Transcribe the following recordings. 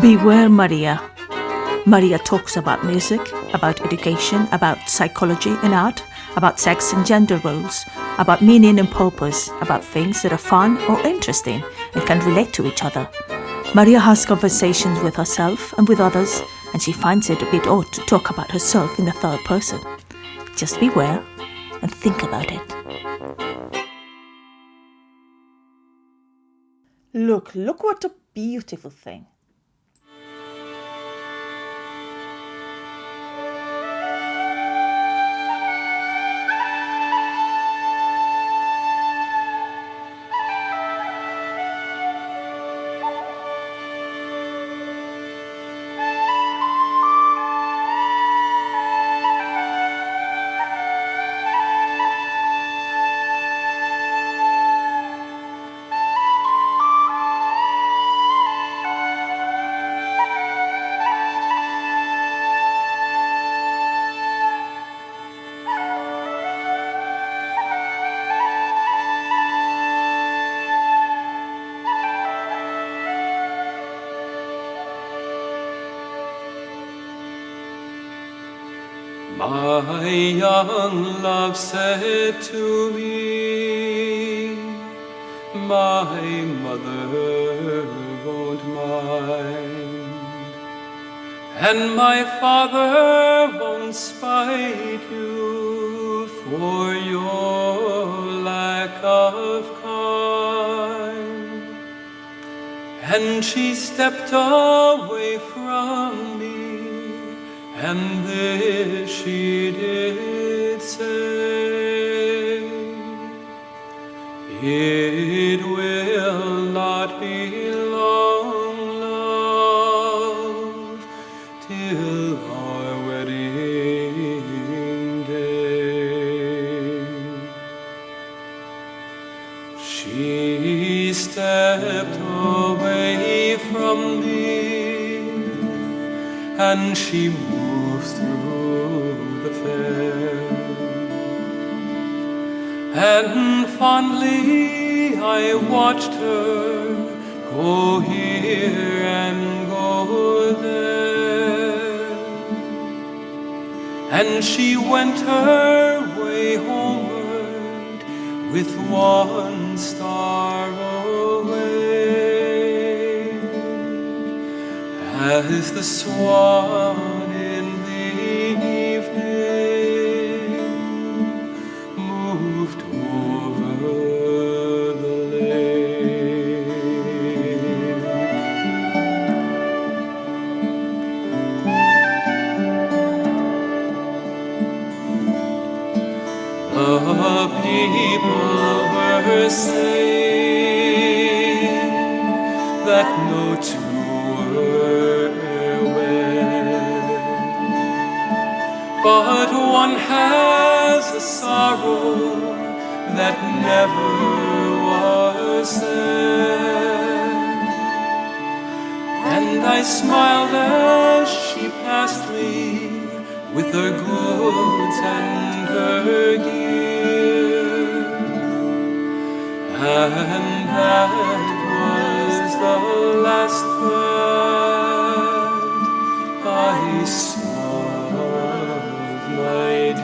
Beware Maria. Maria talks about music, about education, about psychology and art, about sex and gender roles, about meaning and purpose, about things that are fun or interesting and can relate to each other. Maria has conversations with herself and with others, and she finds it a bit odd to talk about herself in the third person. Just beware and think about it. Look what a beautiful thing. My young love said to me, my mother won't mind, and my father won't spite you for your lack of kind. And she stepped away from me, and this she did say, it will not be long, love, till our wedding day. She stepped away from me, and she moved through the fair, and fondly I watched her go here and go there, and she went her way homeward with one star away, as the swan in the evening moved over the lake. The people were saying that no two were wed, but one has a sorrow that never was said. And I smiled as she passed me with her goods and her gear, and that was the last that I saw of my dear.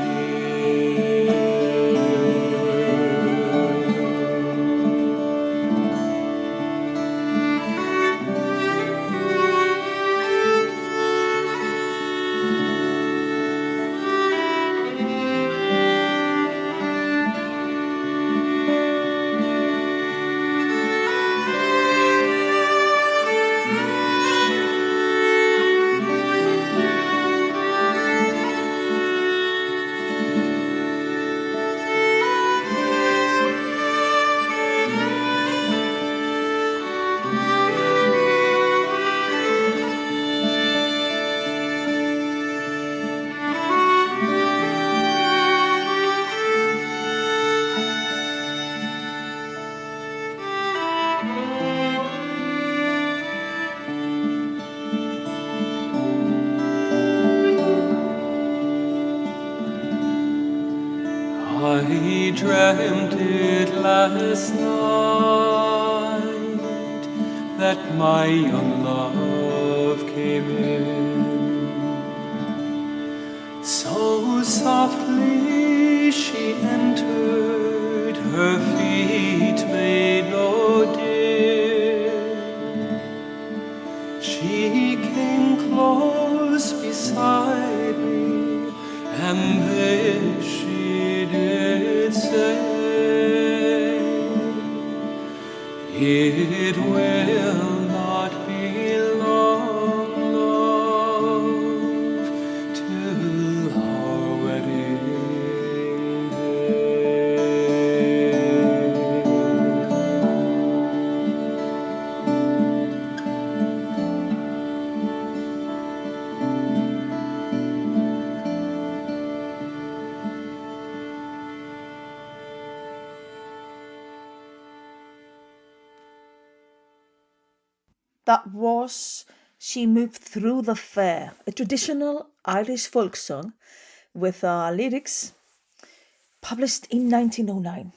I dreamt it last night, that my young love She came close beside me, and then she did say, "It will not be long, love, till our wedding day." That was She Moved Through the Fair, a traditional Irish folk song with lyrics published in 1909,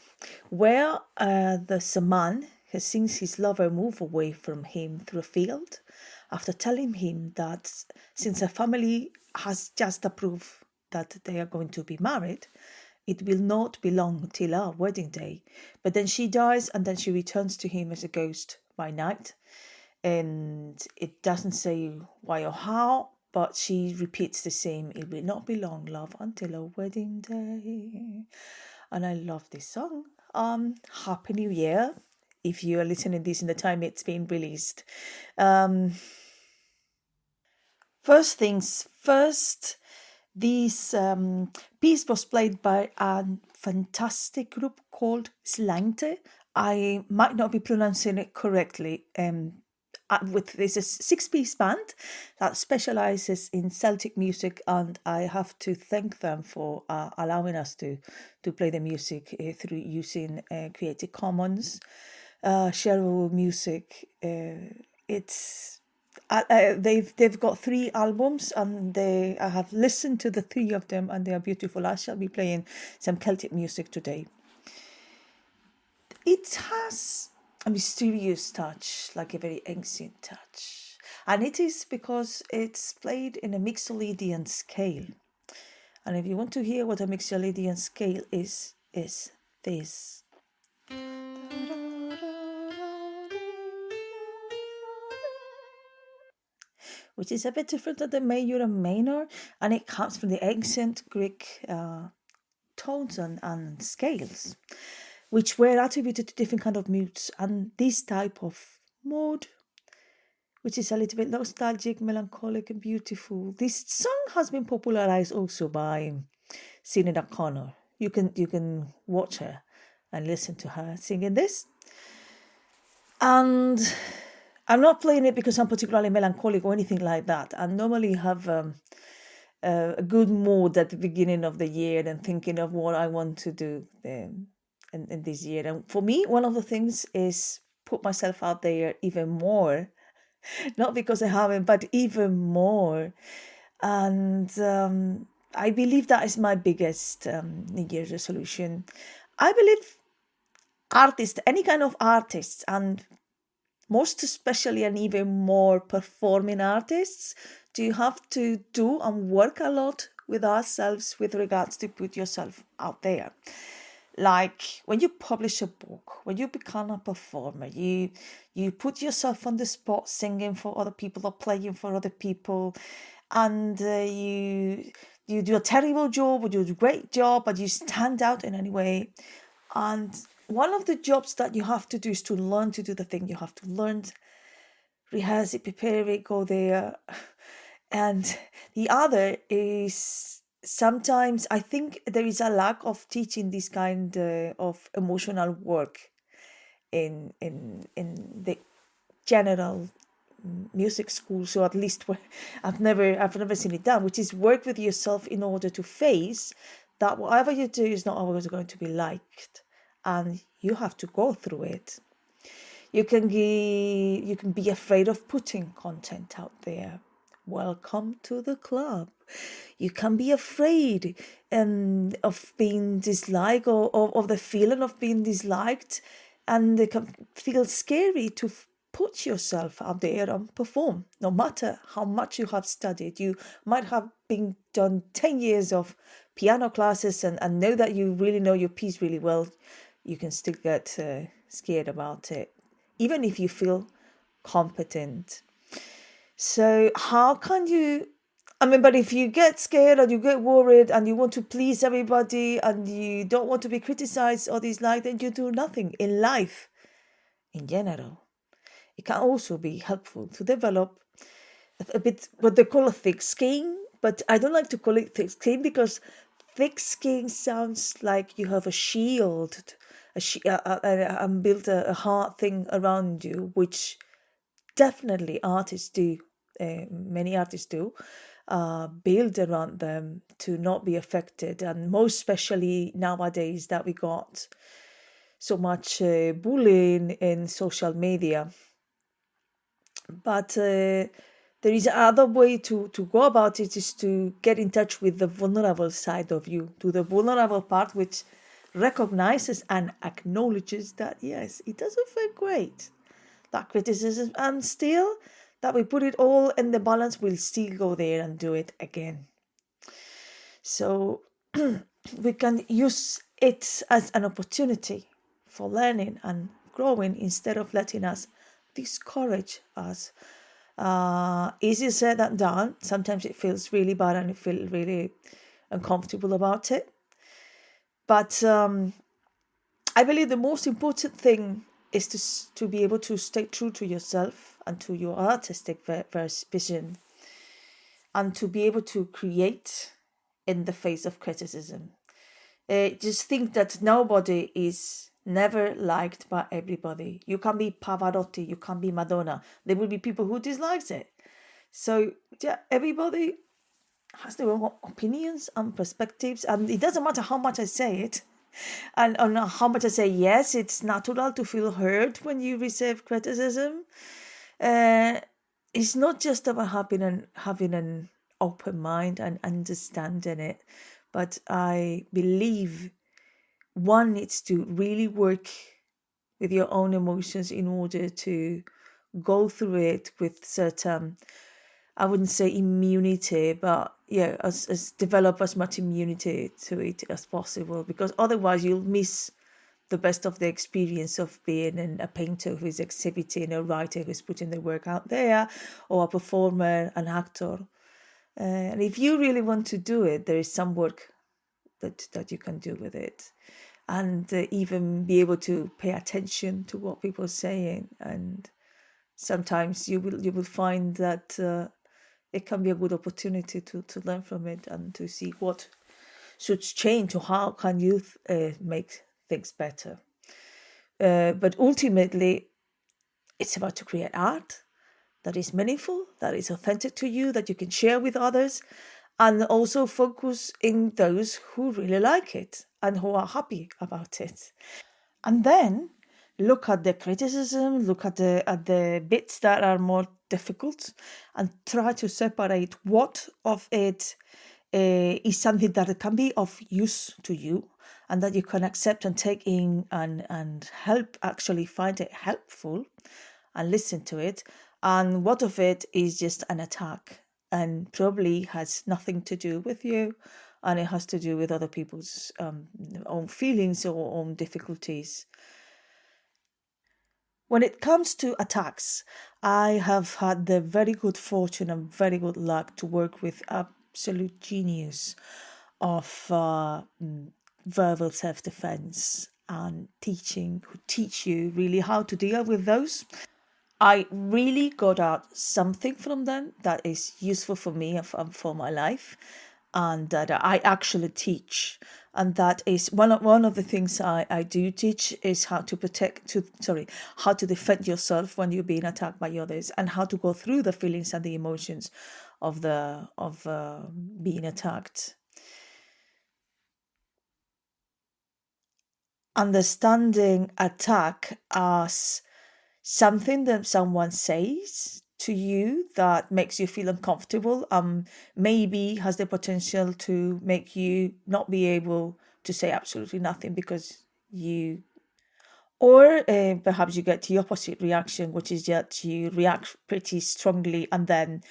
where there's a man who sings his lover move away from him through a field after telling him that since her family has just approved that they are going to be married, it will not be long till our wedding day. But then she dies and then she returns to him as a ghost by night. And it doesn't say why or how, but she repeats the same, "It will not be long, love, until our wedding day." And I love this song. Happy New Year if you are listening to this in the time it's been released. First things first, this piece was played by a fantastic group called Slangte. I might not be pronouncing it correctly. This is a six-piece band that specializes in Celtic music, and I have to thank them for allowing us to play the music through using Creative Commons, shareable music. They've got 3 albums, and I have listened to the 3 of them, and they are beautiful. I shall be playing some Celtic music today. It has a mysterious touch, like a very ancient touch. And it is because it's played in a Mixolydian scale. And if you want to hear what a Mixolydian scale is this. Which is a bit different than the major and minor, and it comes from the ancient Greek tones and scales, which were attributed to different kind of moods. And this type of mood, which is a little bit nostalgic, melancholic, and beautiful, this song has been popularized also by Sinead O'Connor. You can watch her and listen to her singing this. And I'm not playing it because I'm particularly melancholic or anything like that. I normally have a good mood at the beginning of the year and thinking of what I want to do in this year. And for me, one of the things is put myself out there even more, not because I haven't, but even more. And I believe that is my biggest New Year's resolution. I believe artists, any kind of artists, and most especially and even more performing artists, do have to do and work a lot with ourselves with regards to put yourself out there. Like when you publish a book, when you become a performer, you put yourself on the spot singing for other people or playing for other people, and you do a terrible job or you do a great job, but you stand out in any way. And one of the jobs that you have to do is to learn to do the thing you have to learn, rehearse it, prepare it, go there. And the other is sometimes I think there is a lack of teaching this kind of emotional work in the general music school. So at least I've never seen it done, which is work with yourself in order to face that whatever you do is not always going to be liked, and you have to go through it. You can be afraid of putting content out there. Welcome to the club. You can be afraid of being disliked or of the feeling of being disliked, and it can feel scary to put yourself out there and perform, no matter how much you have studied. You might have been done 10 years of piano classes and know that you really know your piece really well. You can still get scared about it, even if you feel competent. So how can you, I mean, but if you get scared and you get worried and you want to please everybody and you don't want to be criticized or disliked, then you do nothing in life in general. It can also be helpful to develop a bit what they call a thick skin, but I don't like to call it thick skin because thick skin sounds like you have a shield, and built a hard thing around you, which definitely artists do. Many artists do build around them to not be affected, and most especially nowadays that we got so much bullying in social media. But there is another way to go about it, is to get in touch with the vulnerable side of you, to the vulnerable part which recognizes and acknowledges that yes, it doesn't feel great, that criticism, and still that we put it all in the balance, we'll still go there and do it again. So we can use it as an opportunity for learning and growing instead of letting us discourage us. Easier said than done. Sometimes it feels really bad and you feel really uncomfortable about it. But I believe the most important thing is to be able to stay true to yourself and to your artistic vision, and to be able to create in the face of criticism. Just think that nobody is never liked by everybody. You can be Pavarotti, you can be Madonna. There will be people who dislikes it. So yeah, everybody has their own opinions and perspectives, and it doesn't matter how much I say it, and how much I say yes. It's natural to feel hurt when you receive criticism. It's not just about having an open mind and understanding it, but I believe one needs to really work with your own emotions in order to go through it with certain, I wouldn't say immunity, but yeah, as develop as much immunity to it as possible, because otherwise you'll miss the best of the experience of being a painter who is exhibiting, a writer who's putting the work out there, or a performer, an actor. And if you really want to do it, there is some work that you can do with it, and even be able to pay attention to what people are saying. And sometimes you will find that it can be a good opportunity to learn from it and to see what should change or how can you make things better. But ultimately, it's about to create art that is meaningful, that is authentic to you, that you can share with others, and also focus in those who really like it and who are happy about it. And then look at the criticism, look at the bits that are more difficult, and try to separate what of it is something that can be of use to you and that you can accept and take in and help actually find it helpful and listen to it, and what of it is just an attack and probably has nothing to do with you, and it has to do with other people's own feelings or own difficulties. When it comes to attacks, I have had the very good fortune and very good luck to work with absolute genius of verbal self-defense and teaching, who teach you really how to deal with those. I really got out something from them that is useful for me and for my life, and that I actually teach. And that is one of the things I do teach is how to how to defend yourself when you're being attacked by others, and how to go through the feelings and the emotions of being attacked. Understanding attack as something that someone says to you that makes you feel uncomfortable, maybe has the potential to make you not be able to say absolutely nothing because you, or perhaps you get the opposite reaction, which is that you react pretty strongly, and then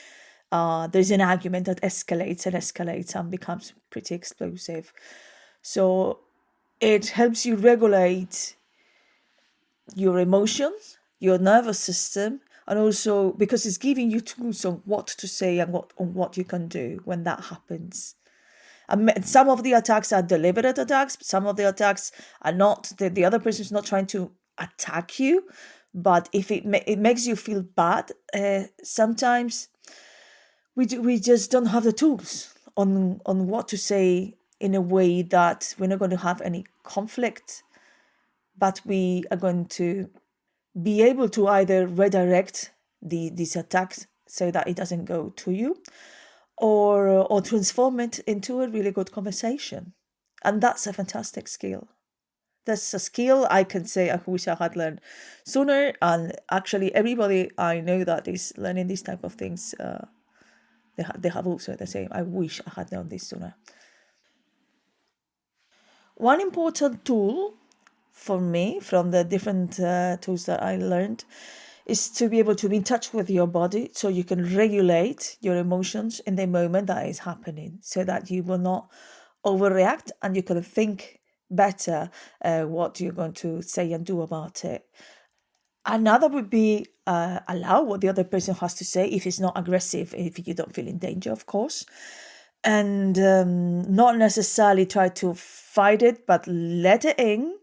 there's an argument that escalates and becomes pretty explosive. So it helps you regulate your emotions, your nervous system, And also because it's giving you tools on what to say and what you can do when that happens. And some of the attacks are deliberate attacks. Some of the attacks are not. The other person is not trying to attack you, but if it makes you feel bad, sometimes we just don't have the tools on what to say in a way that we're not going to have any conflict, but we are going to be able to either redirect these attacks so that it doesn't go to you, or transform it into a really good conversation. And that's a fantastic skill. That's a skill I can say I wish I had learned sooner. And actually, everybody I know that is learning these type of things, they have also the same. I wish I had known this sooner. One important tool for me from the different tools that I learned is to be able to be in touch with your body so you can regulate your emotions in the moment that is happening, so that you will not overreact and you can think better what you're going to say and do about it. Another would be allow what the other person has to say if it's not aggressive, if you don't feel in danger, of course. And not necessarily try to fight it, but let it in,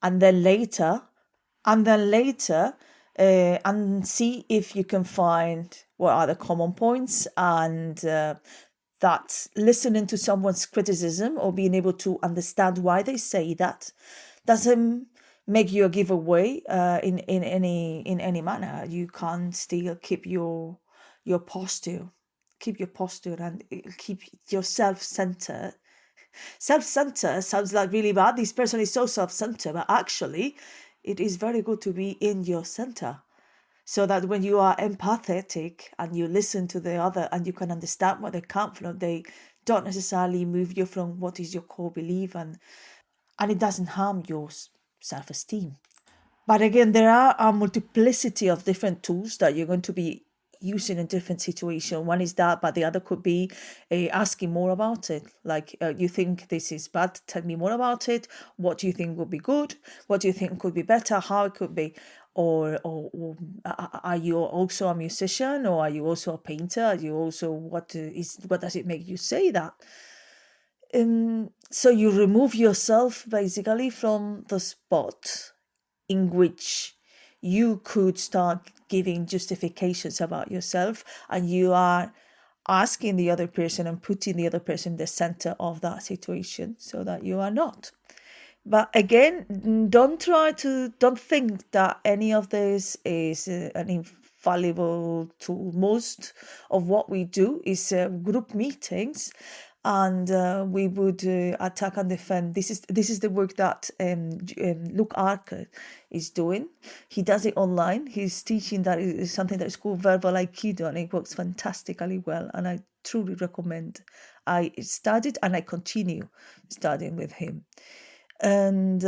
and then later, and see if you can find what are the common points, and that listening to someone's criticism or being able to understand why they say that doesn't make you a giveaway in any manner. You can still keep your posture. Keep your posture and keep yourself centered. Self-centered sounds like really bad. This person is so self-centered, but actually, it is very good to be in your center, so that when you are empathetic and you listen to the other and you can understand where they come from, they don't necessarily move you from what is your core belief, and it doesn't harm your self-esteem. But again, there are a multiplicity of different tools that you're going to be using in different situations. One is that, but the other could be asking more about it. Like, you think this is bad, tell me more about it. What do you think would be good? What do you think could be better? How it could be? Or are you also a musician, or are you also a painter? Are you also what does it make you say that? So you remove yourself basically from the spot in which you could start giving justifications about yourself, and you are asking the other person and putting the other person in the center of that situation, so that you are not. But again, don't think that any of this is an infallible tool. Most of what we do is group meetings, and we would attack and defend. This is the work that Luke Archer is doing. He does it online. He's teaching that is something that is called verbal Aikido, and it works fantastically well, and I truly recommend. I studied and I continue studying with him, and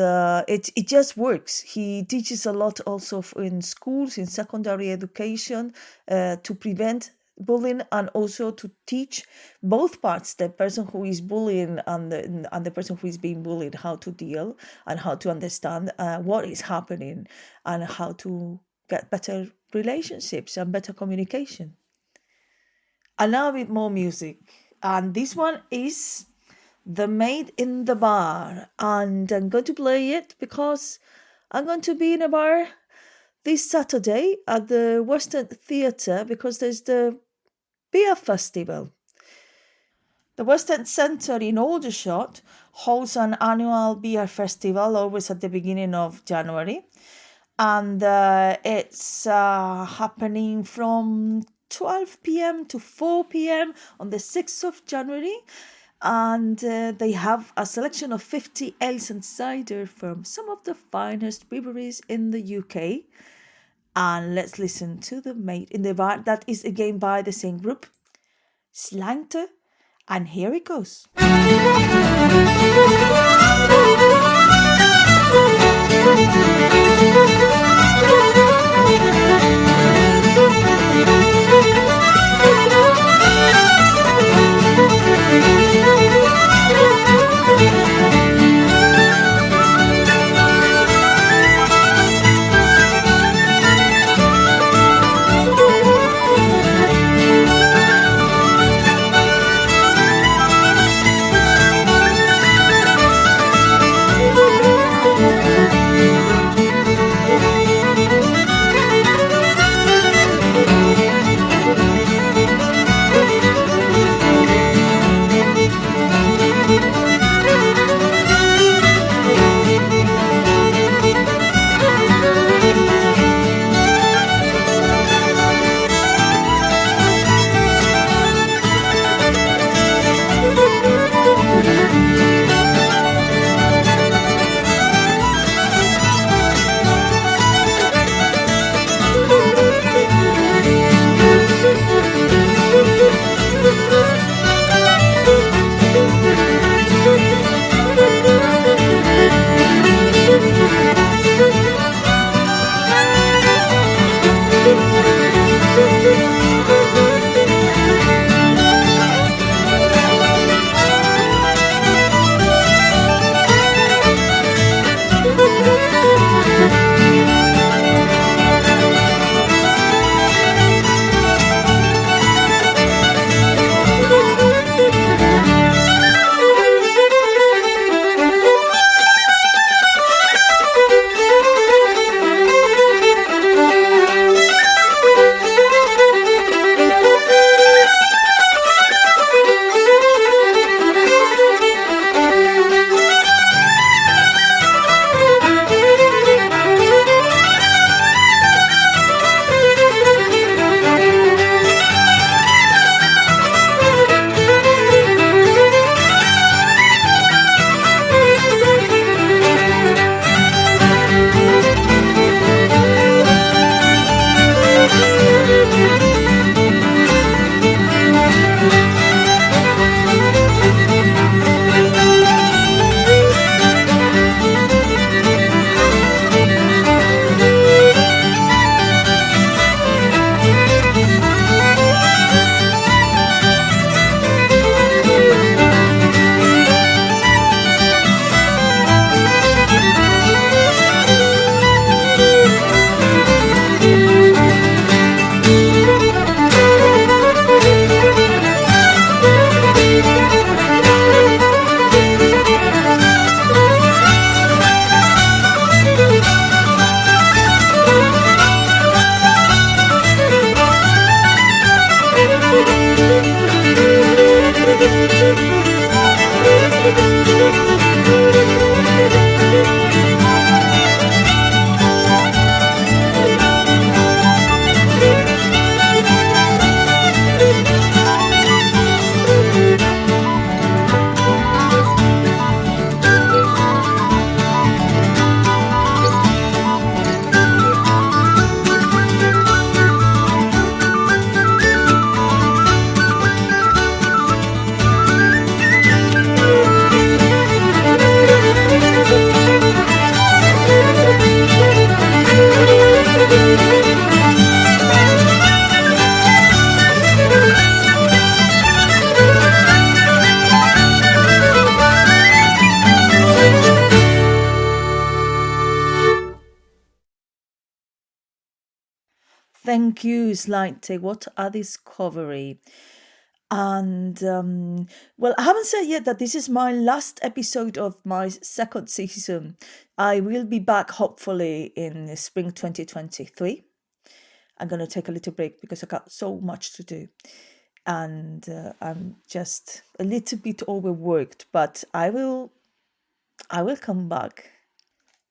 it just works. He teaches a lot also in schools, in secondary education, to prevent bullying, and also to teach both parts, the person who is bullying and the person who is being bullied, how to deal and how to understand what is happening, and how to get better relationships and better communication. And now a bit more music, and this one is The Maid in the Bar, and I'm going to play it because I'm going to be in a bar this Saturday at the Western Theatre, because there's the beer festival. The Western Centre in Aldershot holds an annual beer festival, always at the beginning of January, and it's happening from 12 p.m. to 4 p.m. on the 6th of January. And they have a selection of 50 ales and cider from some of the finest breweries in the UK. And let's listen to The Maid in the Bar. That is again by the same group, Slangte. And here it goes. Thank you, Slightly. What a discovery. And well, I haven't said yet that this is my last episode of my second season. I will be back hopefully in spring 2023. I'm going to take a little break because I got so much to do. And I'm just a little bit overworked, but I will come back.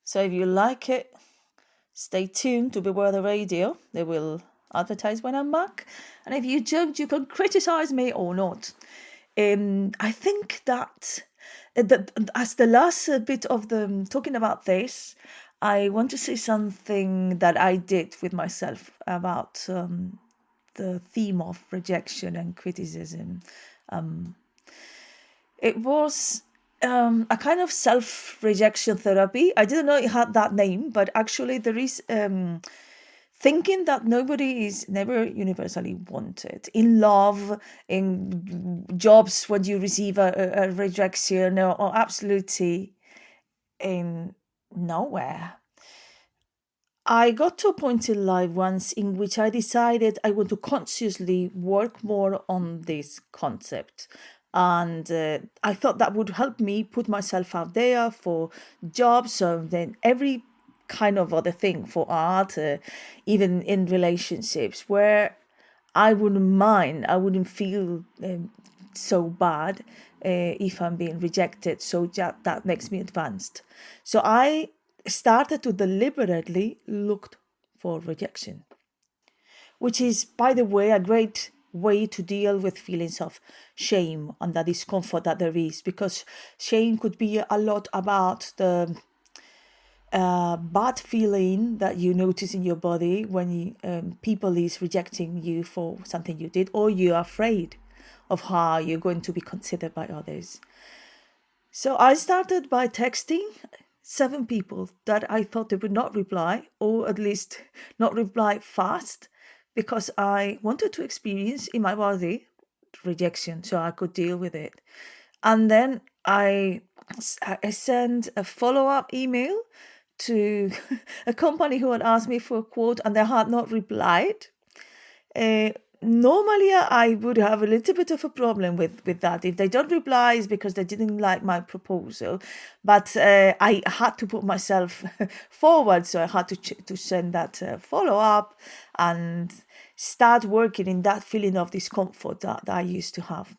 So if you like it, stay tuned to Beware the Radio. They will advertise when I'm back. And if you don't, you can criticize me or not. I think that as the last bit of the talking about this, I want to say something that I did with myself about the theme of rejection and criticism. It was a kind of self-rejection therapy. I didn't know it had that name, but actually there is thinking that nobody is never universally wanted. In love, in jobs, when you receive a rejection, or absolutely in nowhere. I got to a point in life once in which I decided I want to consciously work more on this concept. And I thought that would help me put myself out there for jobs and then every kind of other thing for art, even in relationships, where I wouldn't mind, I wouldn't feel so bad if I'm being rejected. So that makes me advanced. So I started to deliberately look for rejection, which is, by the way, a great way to deal with feelings of shame and the discomfort that there is, because shame could be a lot about the bad feeling that you notice in your body when people is rejecting you for something you did, or you're afraid of how you're going to be considered by others. So I started by texting 7 people that I thought they would not reply, or at least not reply fast, because I wanted to experience in my body rejection so I could deal with it. And then I sent a follow-up email to a company who had asked me for a quote and they had not replied. Normally, I would have a little bit of a problem with that. If they don't reply, it's because they didn't like my proposal. But I had to put myself forward, so I had to send that follow-up and start working in that feeling of discomfort that I used to have.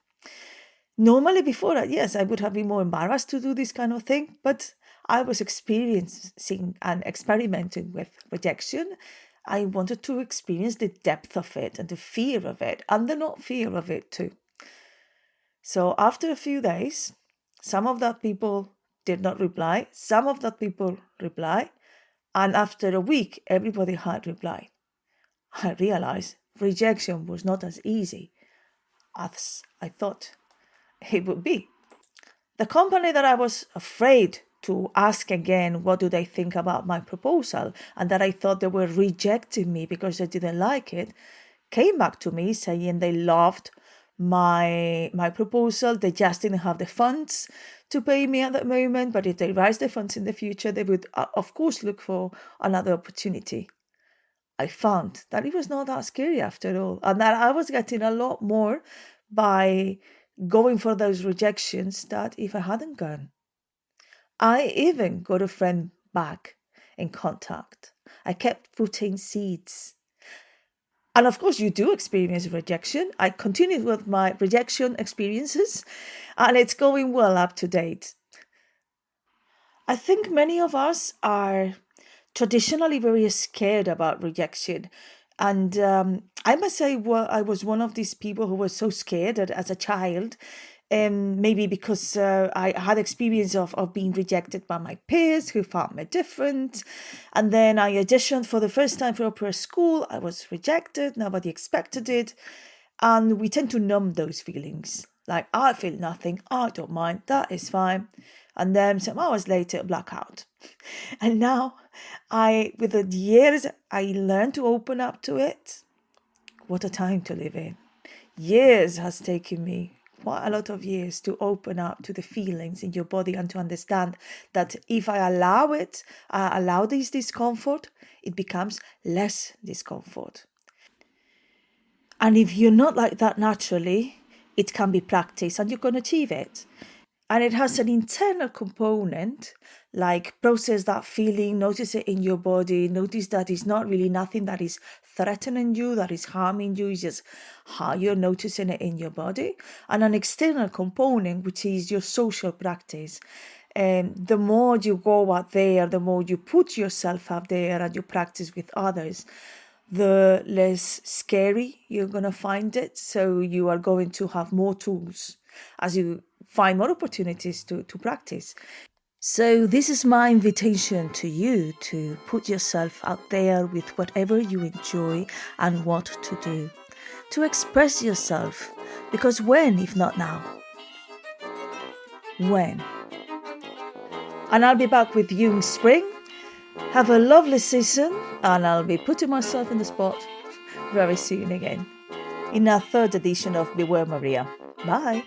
Normally, before that, yes, I would have been more embarrassed to do this kind of thing, but I was experiencing and experimenting with rejection. I wanted to experience the depth of it and the fear of it and the not fear of it too. So after a few days, some of that people did not reply, some of that people reply, and after a week, everybody had replied. I realized rejection was not as easy as I thought it would be. The company that I was afraid to ask again what do they think about my proposal and that I thought they were rejecting me because they didn't like it, came back to me saying they loved my proposal. They just didn't have the funds to pay me at that moment, but if they raise the funds in the future, they would of course look for another opportunity. I found that it was not that scary after all, and that I was getting a lot more by going for those rejections that if I hadn't gone. I even got a friend back in contact. I kept putting seeds. And of course, you do experience rejection. I continued with my rejection experiences, and it's going well up to date. I think many of us are traditionally very scared about rejection. And I must say, well, I was one of these people who was so scared as a child. Maybe because I had experience of being rejected by my peers who found me different. And then I auditioned for the first time for opera school. I was rejected. Nobody expected it. And we tend to numb those feelings. Like, I feel nothing. I don't mind. That is fine. And then some hours later, blackout. And now with the years, I learned to open up to it. What a time to live in. Years has taken me, quite a lot of years, to open up to the feelings in your body and to understand that if I allow it, I allow this discomfort, it becomes less discomfort. And if you're not like that naturally, it can be practiced and you can achieve it. And it has an internal component, like process that feeling, notice it in your body, notice that it's not really nothing that is threatening you, that is harming you, it's just how you're noticing it in your body. And an external component, which is your social practice. And the more you go out there, the more you put yourself out there and you practice with others, the less scary you're going to find it. So you are going to have more tools as you find more opportunities to practice. So this is my invitation to you to put yourself out there with whatever you enjoy and want to do, to express yourself, because when, if not now? When? And I'll be back with you in spring. Have a lovely season, and I'll be putting myself in the spot very soon again in our third edition of Beware Maria. Bye.